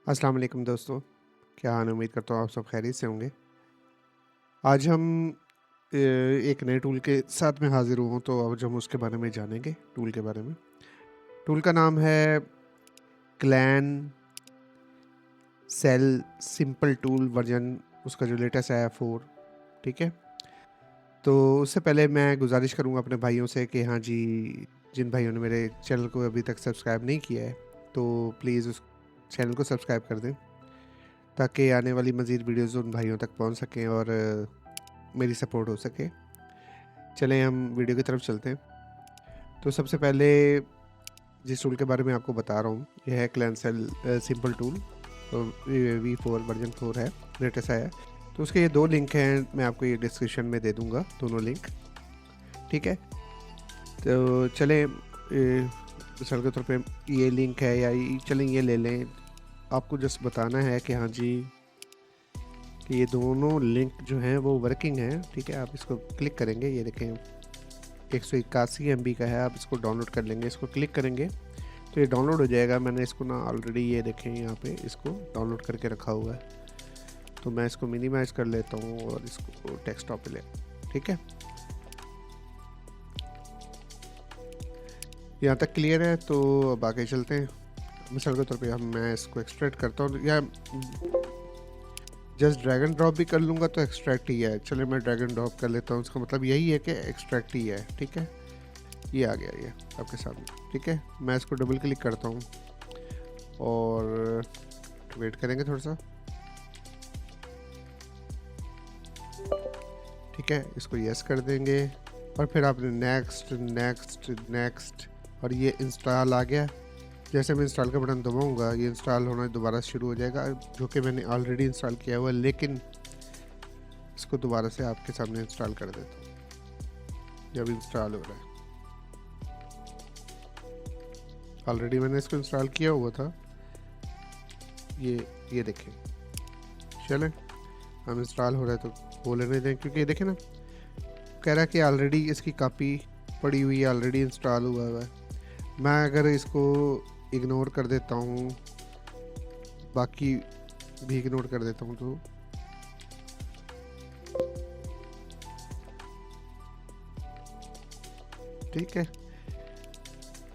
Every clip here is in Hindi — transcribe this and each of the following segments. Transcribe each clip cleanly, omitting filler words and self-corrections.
अस्सलाम वालेकुम दोस्तों, क्या हाल है? उम्मीद करता हूँ आप सब खैरियत से होंगे। आज हम एक नए टूल के साथ में हाज़िर हुआ हूँ, तो आज हम उसके बारे में जानेंगे, टूल के बारे में। टूल का नाम है क्लैन सेल सिंपल टूल वर्ज़न उसका जो लेटेस्ट आया है 4, ठीक है? तो उससे पहले मैं गुज़ारिश करूँगा अपने भाइयों से कि हाँ जी, जिन भाइयों ने मेरे चैनल को अभी तक सब्सक्राइब नहीं किया है, तो प्लीज़ उस चैनल को सब्सक्राइब कर दें, ताकि आने वाली मज़ीद वीडियोज़ उन भाइयों तक पहुँच सकें और मेरी सपोर्ट हो सके। चलें हम वीडियो की तरफ चलते हैं। तो सबसे पहले जिस टूल के बारे में आपको बता रहा हूँ, यह है क्लैनसेल सिंपल टूल V4 वर्ज़न 4 है, लेटेस्ट आया है। तो उसके ये 2 लिंक हैं, मैं आपको ये डिस्क्रिप्शन में दे दूँगा, दोनों लिंक, ठीक है? तो चलें मिसाल के तौर पे ये लिंक है या चलें ये ले लें। आपको जस्ट बताना है कि हाँ जी, कि ये दोनों लिंक जो हैं वो वर्किंग हैं, ठीक है? आप इसको क्लिक करेंगे, ये देखें 181 MB का है, आप इसको डाउनलोड कर लेंगे। इसको क्लिक करेंगे तो ये डाउनलोड हो जाएगा। मैंने इसको ना ऑलरेडी ये देखें यहाँ पे इसको डाउनलोड करके रखा हुआ है, तो मैं इसको मिनिमाइज़ कर लेता हूँ और इसको डेस्कटॉप पे ले, ठीक है? यहाँ तक क्लियर है, तो अब आगे चलते हैं। मिसाल के तौर पे मैं इसको एक्सट्रैक्ट करता हूँ या जस्ट ड्रैग एंड ड्रॉप भी कर लूँगा तो एक्सट्रैक्ट ही है। चलिए मैं ड्रैग एंड ड्रॉप कर लेता हूँ, इसका मतलब यही है कि एक्सट्रैक्ट ही है, ठीक है? ये आ गया ये आपके सामने, ठीक है? मैं इसको डबल क्लिक करता हूँ और वेट करेंगे थोड़ा सा, ठीक है? इसको यस कर देंगे और फिर आपने नेक्स्ट नेक्स्ट नेक्स्ट और ये इंस्टॉल आ गया। जैसे मैं इंस्टॉल का बटन दबाऊंगा ये इंस्टॉल होना दोबारा शुरू हो जाएगा, जो कि मैंने ऑलरेडी इंस्टॉल किया हुआ है, लेकिन इसको दोबारा से आपके सामने इंस्टॉल कर देता हूँ। जब इंस्टॉल हो रहा है, ऑलरेडी मैंने इसको इंस्टॉल किया हुआ था, ये देखें। चलें हम इंस्टॉल हो रहा है तो वो लेने दें, क्योंकि ये देखें ना, कह रहा है कि ऑलरेडी इसकी कॉपी पड़ी हुई है, ऑलरेडी इंस्टॉल हुआ है। मैं अगर इसको इग्नोर कर देता हूँ, बाकी भी इग्नोर कर देता हूँ, तो ठीक है।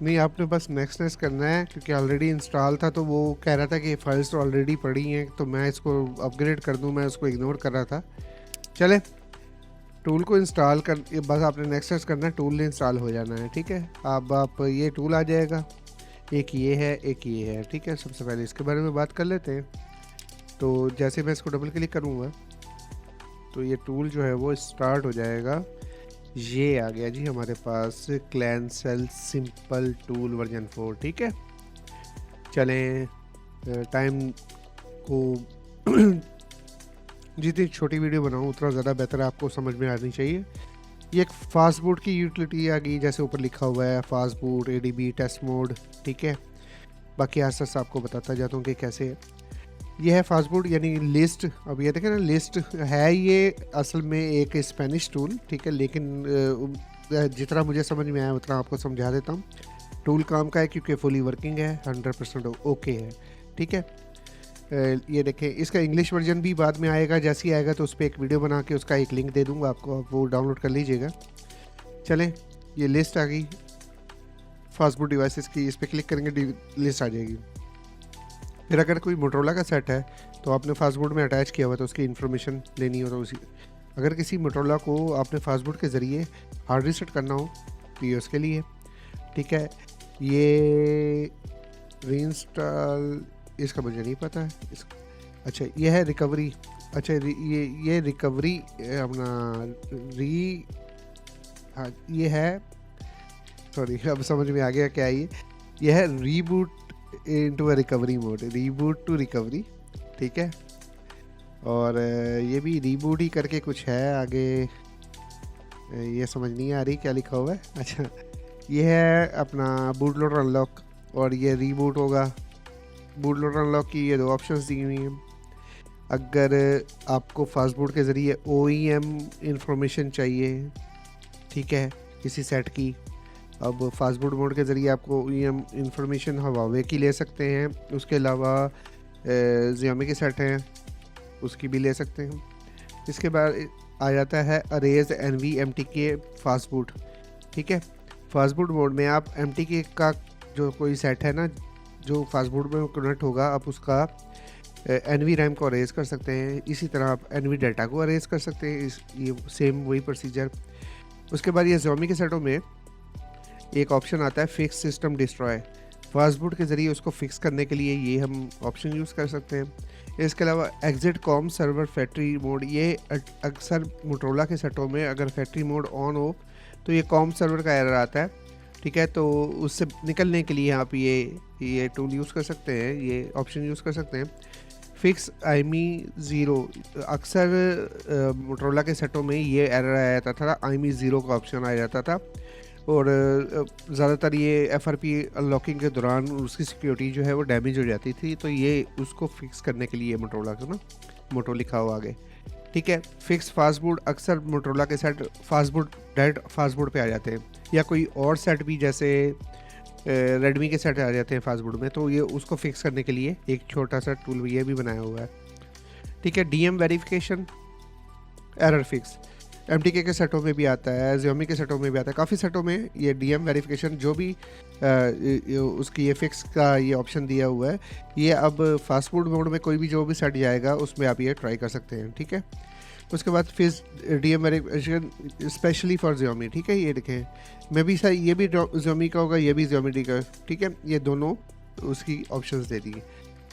नहीं, आपने बस नेक्स्ट नेक्स्ट करना है, क्योंकि ऑलरेडी इंस्टॉल था, तो वो कह रहा था कि फाइल्स तो ऑलरेडी पड़ी हैं, तो मैं इसको अपग्रेड कर दूं, मैं उसको इग्नोर कर रहा था। चले टूल को इंस्टॉल कर, ये बस आपने नेक्स्ट नेक्स्ट करना है, टूल इंस्टॉल हो जाना है, ठीक है? अब आप ये टूल आ जाएगा, एक ये है एक ये है, ठीक है? सबसे पहले इसके बारे में बात कर लेते हैं। तो जैसे मैं इसको डबल क्लिक करूँगा तो ये टूल जो है वो स्टार्ट हो जाएगा। ये आ गया जी हमारे पास क्लैनसेल सिंपल टूल वर्जन 4, ठीक है? चलें टाइम को जितनी छोटी वीडियो बनाऊँ उतना ज़्यादा बेहतर आपको समझ में आनी चाहिए। ये एक फास्ट बूट की यूटिलिटी आ गई, जैसे ऊपर लिखा हुआ है fast boot ADB test mode, ठीक है? बाकी आस्ते आपको बताता जाता हूँ कि कैसे है। ये है फास्ट बूट यानी लिस्ट। अब ये देखें ना, लिस्ट है ये असल में एक स्पेनिश टूल, ठीक है? लेकिन जितना मुझे समझ में आया उतना आपको समझा देता हूँ। टूल काम का है क्योंकि फुली वर्किंग है, 100% ओके है, ठीक है? ये देखें, इसका इंग्लिश वर्जन भी बाद में आएगा, जैसे ही आएगा तो उस पर एक वीडियो बना के उसका एक लिंक दे दूँगा आपको, आप वो डाउनलोड कर लीजिएगा। चलें, ये लिस्ट आ गई फास्ट बूट डिवाइसेस की, इस पर क्लिक करेंगे लिस्ट आ जाएगी। फिर अगर कोई मोटरोला का सेट है तो आपने फास्टबूट में अटैच किया हुआ तो उसकी इन्फॉर्मेशन लेनी हो, तो उसी अगर किसी मोटरोला को आपने फास्टबूट के ज़रिए हार्ड रीसेट करना हो तो ये उसके लिए, ठीक है? ये रीइंस्टॉल इसका मुझे नहीं पता है अच्छा ये है रिकवरी। अच्छा ये रिकवरी अपना हाँ ये है, सॉरी अब समझ में आ गया क्या है ये है reboot into a recovery mode, reboot to recovery, ठीक है? और ये भी रीबूट ही करके कुछ है आगे, ये समझ नहीं आ रही क्या लिखा हुआ है। अच्छा ये है अपना बूट लोडर अनलॉक, और ये रीबूट होगा। बूट लोडर अनलॉक की ये 2 ऑप्शंस दी हुई हैं। अगर आपको फास्ट बूट के ज़रिए OEM इंफॉर्मेशन चाहिए, ठीक है, किसी सेट की, अब फास्ट बूट मोड के ज़रिए आपको OEM इंफॉर्मेशन हवावे की ले सकते हैं। उसके अलावा Xiaomi के सेट हैं उसकी भी ले सकते हैं। इसके बाद आ जाता है अरेज NVMTK फास्ट बूट। ठीक है, फास्ट बूट मोड में आप MTK का जो कोई सेट है ना जो फास्ट बूट में कनेक्ट होगा, आप उसका NV रैम को अरेज कर सकते हैं। इसी तरह आप NV डाटा को अरेज कर सकते हैं, ये सेम वही प्रोसीजर। उसके बाद ये Xiaomi के सेटों में एक ऑप्शन आता है fix system destroy. Fast boot के ज़रिए उसको फिक्स करने के लिए ये हम ऑप्शन यूज़ कर सकते हैं। इसके अलावा exit com server factory mode, ये अक्सर मोटरोला के सेटों में अगर फैक्ट्री मोड ऑन हो तो ये कॉम सर्वर का एरर आता है। ठीक है, तो उससे निकलने के लिए आप ये टूल यूज़ कर सकते हैं, ये ऑप्शन यूज़ कर सकते हैं फिक्स IME 0। अक्सर मोटरोला के सेटों में ये एरर आ जाता था, IME 0 का ऑप्शन आ जाता था, और ज़्यादातर ये FRP अनलॉकिंग के दौरान उसकी सिक्योरिटी जो है वो डैमेज हो जाती थी। तो ये उसको फिक्स करने के लिए मोटरोला को ना मोटो लिखा हुआ आगे। ठीक है, फिक्स फास्ट बूट, अक्सर मोटरोला के set fast boot direct fast boot पे आ जाते हैं, या कोई और सेट भी जैसे रेडमी के सेट आ जाते हैं फास्ट बूट में, तो ये उसको फिक्स करने के लिए एक छोटा सा टूल ये भी बनाया हुआ है। ठीक है, DM verification error fix MTK के सेटों में भी आता है, Xiaomi के सेटों में भी आता है, काफ़ी सेटों में ये DM वेरिफिकेशन जो भी उसकी ये फिक्स का ये ऑप्शन दिया हुआ है, ये अब फास्ट फूड मोड में कोई भी जो भी सेट जाएगा उसमें आप ये ट्राई कर सकते हैं। ठीक है, उसके बाद फिर DM verification specially for Xiaomi। ठीक है, ये देखें, मैं भी सर ये भी Xiaomi का होगा, ये भी Xiaomi का। ठीक है, ये दोनों उसकी ऑप्शंस दे दिए।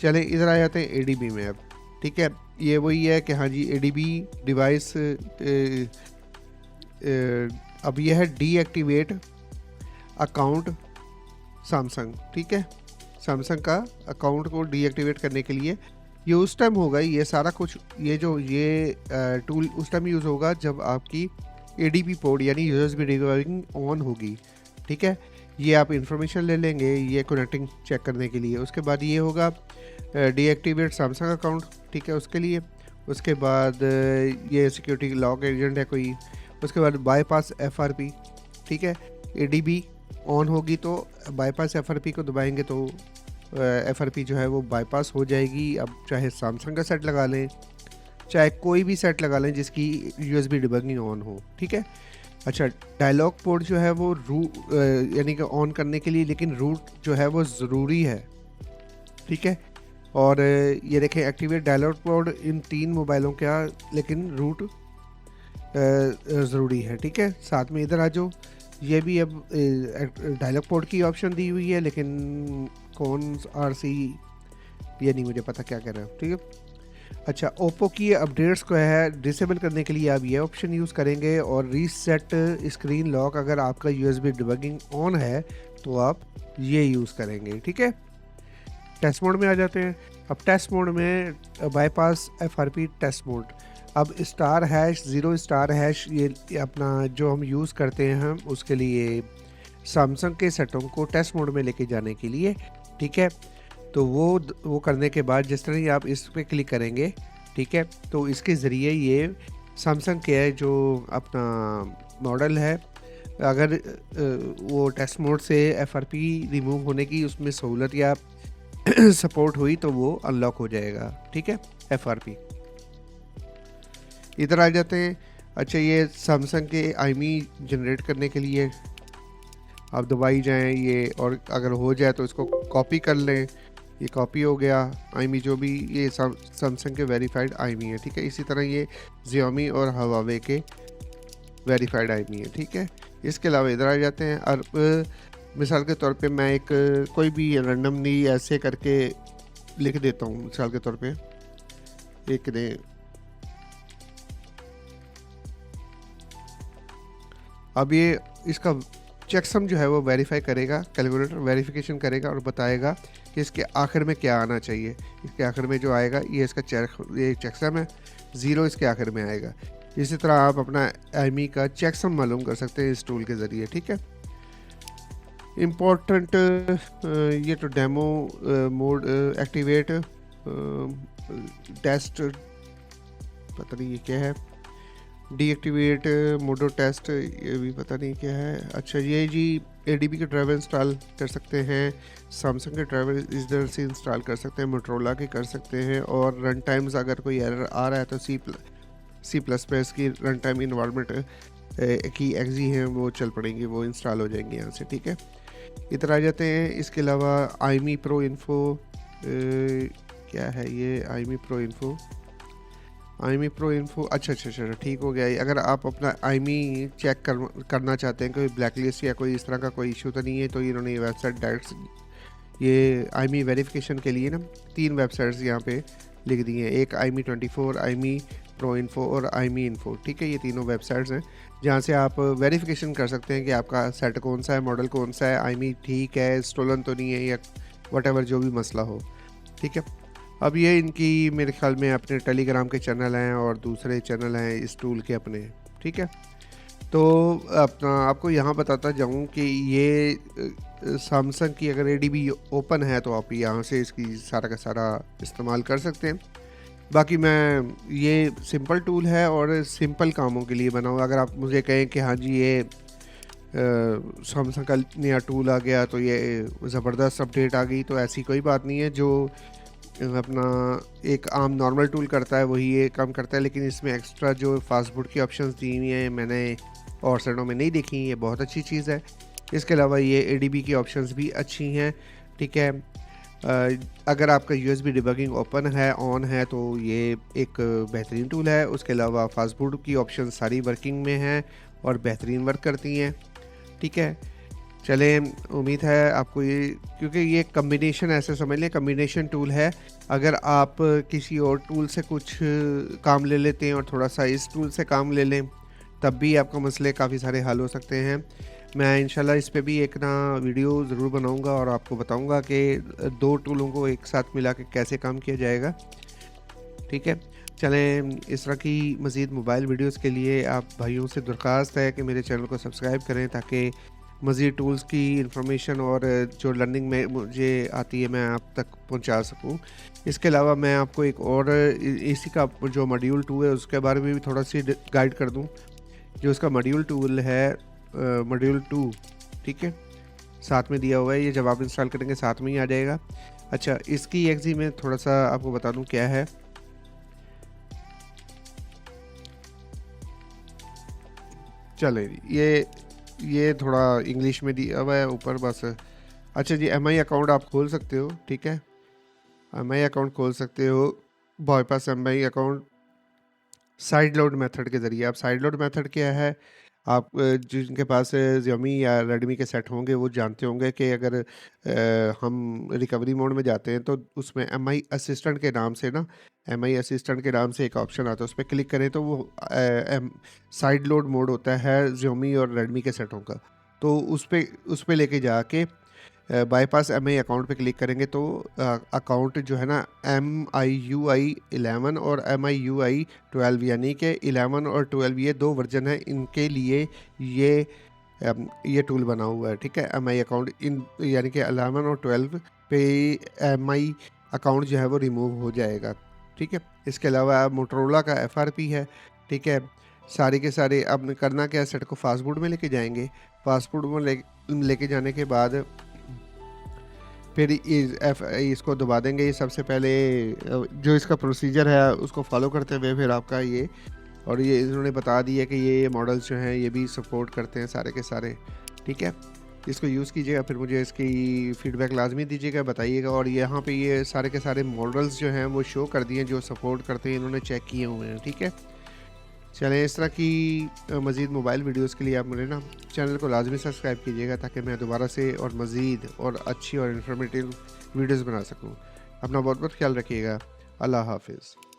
चले इधर आ जाते हैं ADB में अब। ठीक है, ये वही है कि हाँ जी ADB डिवाइस अब यह है डीएक्टिवेट अकाउंट सैमसंग। ठीक है, सैमसंग का अकाउंट को डीएक्टिवेट करने के लिए ये उस टाइम होगा, ये सारा कुछ ये टूल उस टाइम यूज़ होगा जब आपकी ADB पोर्ट यानी USB डिबगिंग ऑन होगी। ठीक है, ये आप इंफॉर्मेशन ले लेंगे ये कनेक्टिंग चेक करने के लिए। उसके बाद ये होगा डीएक्टिवेट सैमसंग अकाउंट। ठीक है, उसके लिए। उसके बाद ये सिक्योरिटी लॉक एजेंट है कोई। उसके बाद बाईपास FRP। ठीक है, ADB ऑन होगी तो बाईपास FRP को दबाएंगे तो FRP जो है वो बाईपास हो जाएगी। अब चाहे सैमसंग का सेट लगा लें, चाहे कोई भी सेट लगा लें जिसकी USB डिबगिंग ऑन हो। ठीक है, अच्छा, डायलॉग पोर्ट जो है वो यानी कि ऑन करने के लिए, लेकिन रूट जो है वो ज़रूरी है। ठीक है, और ये देखें एक्टिवेट डायलॉग पोर्ट इन 3 मोबाइलों का, लेकिन रूट ज़रूरी है। ठीक है, साथ में इधर आ जाओ, ये भी अब डायलॉग पोर्ट की ऑप्शन दी हुई है, लेकिन कौन RC ये नहीं मुझे पता क्या कह रहा है। ठीक है, अच्छा, ओप्पो की अपडेट्स को है डिसेबल करने के लिए आप ये ऑप्शन यूज़ करेंगे, और रीसेट स्क्रीन लॉक अगर आपका USB डिबगिंग ऑन है तो आप ये यूज़ करेंगे। ठीक है, टेस्ट मोड में आ जाते हैं। अब टेस्ट मोड में बाईपास FRP टेस्ट मोड, अब *#0 ये अपना जो हम यूज़ करते हैं हम उसके लिए सैमसंग के सेटों को टेस्ट मोड में लेके जाने के लिए। ठीक है, तो वो करने के बाद जिस तरह ही आप इस पर क्लिक करेंगे, ठीक है, तो इसके ज़रिए ये सैमसंग के जो अपना मॉडल है, अगर वो टेस्ट मोड से FRP रिमूव होने की उसमें सहूलत या सपोर्ट हुई तो वो अनलॉक हो जाएगा। ठीक है, FRP। इधर आ जाते हैं। अच्छा, ये सैमसंग के IME जनरेट करने के लिए आप दबाई जाएं ये, और अगर हो जाए तो इसको कॉपी कर लें। ये कॉपी हो गया IME, जो भी ये सैमसंग के वेरीफाइड IME है। ठीक है, इसी तरह ये Xiaomi और Huawei के वेरीफाइड IME है। ठीक है, इसके अलावा इधर आ जाते हैं। और मिसाल के तौर पे मैं एक कोई भी रैंडमली ऐसे करके लिख देता हूँ। मिसाल के तौर पे एक ने अब ये इसका चेकसम जो है वो वेरीफाई करेगा, कैलकुलेटर वेरिफिकेशन करेगा और बताएगा कि इसके आखिर में क्या आना चाहिए। इसके आखिर में जो आएगा ये इसका ये चेकसम है, 0 इसके आखिर में आएगा। इसी तरह आप अपना IME का चेकसम मालूम कर सकते हैं इस टूल के ज़रिए। ठीक है, इम्पोर्टेंट ये तो डेमो मोड एक्टिवेट टेस्ट, पता नहीं ये क्या है। डीएक्टिवेट मोडो टेस्ट, ये भी पता नहीं क्या है। अच्छा ये जी एडीबी के ड्राइवर इंस्टॉल कर सकते हैं, सैमसंग के ड्राइवर इधर से इंस्टॉल कर सकते हैं, मोटरोला के कर सकते हैं, और रन टाइम्स अगर कोई एरर आ रहा है तो सी प्लस प्लस की रन टाइम इन्वायरमेंट की एक्जी हैं वो चल पड़ेंगी, वो इंस्टॉल हो जाएंगे यहाँ से। ठीक है, इधर आ जाते हैं। इसके अलावा आईमी प्रो इन्फो, क्या है ये आईमी प्रो इन्फो, आईमी प्रो इन्फो, अच्छा अच्छा अच्छा ठीक हो गया। अगर आप अपना आईमी चेक करना चाहते हैं, कोई ब्लैकलिस्ट या कोई इस तरह का कोई इशू तो नहीं है, तो इन्होंने ये वेबसाइट डायरेक्ट ये आईमी वेरिफिकेशन के लिए ना 3 वेबसाइट्स यहाँ पे लिख दी हैं, एक आईमी 24, आईमी प्रो इन्फो और आईमी इन्फो। ठीक है, ये तीनों वेबसाइट्स हैं जहाँ से आप वेरिफिकेशन कर सकते हैं कि आपका सेट कौन सा है, मॉडल कौन सा है, आईमी ठीक है, स्टोलन तो नहीं है, या वट जो भी मसला हो। ठीक है, अब ये इनकी मेरे ख्याल में अपने टेलीग्राम के चैनल हैं और दूसरे चैनल हैं इस टूल के अपने। ठीक है, तो अपना आपको यहाँ बताता जाऊँ कि ये सैमसंग की अगर एडीबी ओपन है तो आप यहाँ से इसकी सारा का सारा इस्तेमाल कर सकते हैं। बाकी मैं ये सिंपल टूल है और सिंपल कामों के लिए बना हुआ। अगर आप मुझे कहें कि हाँ जी ये सैमसंग का नया टूल आ गया तो ये ज़बरदस्त अपडेट आ गई, तो ऐसी कोई बात नहीं है। जो अपना एक आम नॉर्मल टूल करता है वही ये काम करता है, लेकिन इसमें एक्स्ट्रा जो फास्टबूट की ऑप्शंस दी हुई हैं मैंने और सेटों में नहीं देखी, ये बहुत अच्छी चीज़ है। इसके अलावा ये एडीबी की ऑप्शंस भी अच्छी हैं। ठीक है, अगर आपका यूएसबी डिबगिंग ओपन है, ऑन है, तो ये एक बेहतरीन टूल है। उसके अलावा फास्टबूट की ऑप्शन सारी वर्किंग में हैं और बेहतरीन वर्क करती हैं। ठीक है, चलें, उम्मीद है आपको ये, क्योंकि ये कम्बिनेशन ऐसे समझ लें कम्बिनेशन टूल है। अगर आप किसी और टूल से कुछ काम ले लेते हैं और थोड़ा सा इस टूल से काम ले लें, तब भी आपका मसले काफ़ी सारे हल हो सकते हैं। मैं इंशाल्लाह इस पे भी एक ना वीडियो ज़रूर बनाऊंगा और आपको बताऊंगा कि 2 टूलों को एक साथ मिला के कैसे काम किया जाएगा। ठीक है, चलें, इस तरह की मज़ीद मोबाइल वीडियोस के लिए आप भाइयों से दरख्वास्त है कि मेरे चैनल को सब्सक्राइब करें, ताकि मज़ीद टूल्स की इंफॉर्मेशन और जो लर्निंग में मुझे आती है मैं आप तक पहुंचा सकूं। इसके अलावा मैं आपको एक और इसी का जो मॉड्यूल 2 है उसके बारे में भी थोड़ा सी गाइड कर दूं। जो इसका मॉड्यूल टूल है, मॉड्यूल 2, ठीक है, साथ में दिया हुआ है, ये जब आप इंस्टॉल करेंगे साथ में ही आ जाएगा। अच्छा, इसकी एक्जी में थोड़ा सा आपको बता दूं क्या है। चले, ये थोड़ा इंग्लिश में दिया हुआ है ऊपर बस। अच्छा जी, एमआई अकाउंट आप खोल सकते हो। ठीक है, एमआई अकाउंट खोल सकते हो, bypass MI account side load method के ज़रिए। आप साइड लोड मेथड क्या है, आप जिनके पास Xiaomi या रेडमी के सेट होंगे वो जानते होंगे कि अगर हम रिकवरी मोड में जाते हैं तो उसमें एमआई असिस्टेंट के नाम से ना, एमआई असिस्टेंट के नाम से एक ऑप्शन आता है, उस पर क्लिक करें तो वो साइड लोड मोड होता है Xiaomi और रेडमी के सेटों का। तो उस पे लेके जाके बाईपास एमआई अकाउंट पे क्लिक करेंगे तो अकाउंट जो है ना MIUI 11 और MIUI 12, यानी कि 11 और 12 ये 2 वर्जन है, इनके लिए ये टूल बना हुआ है। ठीक है, एमआई अकाउंट इन यानी कि 11 और 12 पे एमआई अकाउंट जो है वो रिमूव हो जाएगा। ठीक है, इसके अलावा मोटरोला का FRP है। ठीक है, सारे के सारे अब करना क्या है, सेट को फास्टबूट में लेके जाएंगे। फास्टबूट में लेके जाने के बाद फिर इसको दबा देंगे। ये सबसे पहले जो इसका प्रोसीजर है उसको फॉलो करते हुए फिर आपका ये, और ये इन्होंने बता दिया कि ये मॉडल्स जो हैं ये भी सपोर्ट करते हैं सारे के सारे। ठीक है, इसको यूज़ कीजिएगा, फिर मुझे इसकी फ़ीडबैक लाजमी दीजिएगा, बताइएगा। और यहाँ पे ये सारे के सारे मॉडल्स जो हैं वो शो कर दिए जो सपोर्ट करते हैं, इन्होंने चेक किए हुए हैं। ठीक है, चलें, इस तरह की मज़ीद मोबाइल वीडियोस के लिए आप मेरे ना चैनल को लाजमी सब्सक्राइब कीजिएगा, ताकि मैं दोबारा से और मज़ीद और अच्छी और इन्फॉर्मेटिव वीडियोस बना सकूं। अपना बहुत बहुत ख्याल रखिएगा। अल्लाह हाफिज़।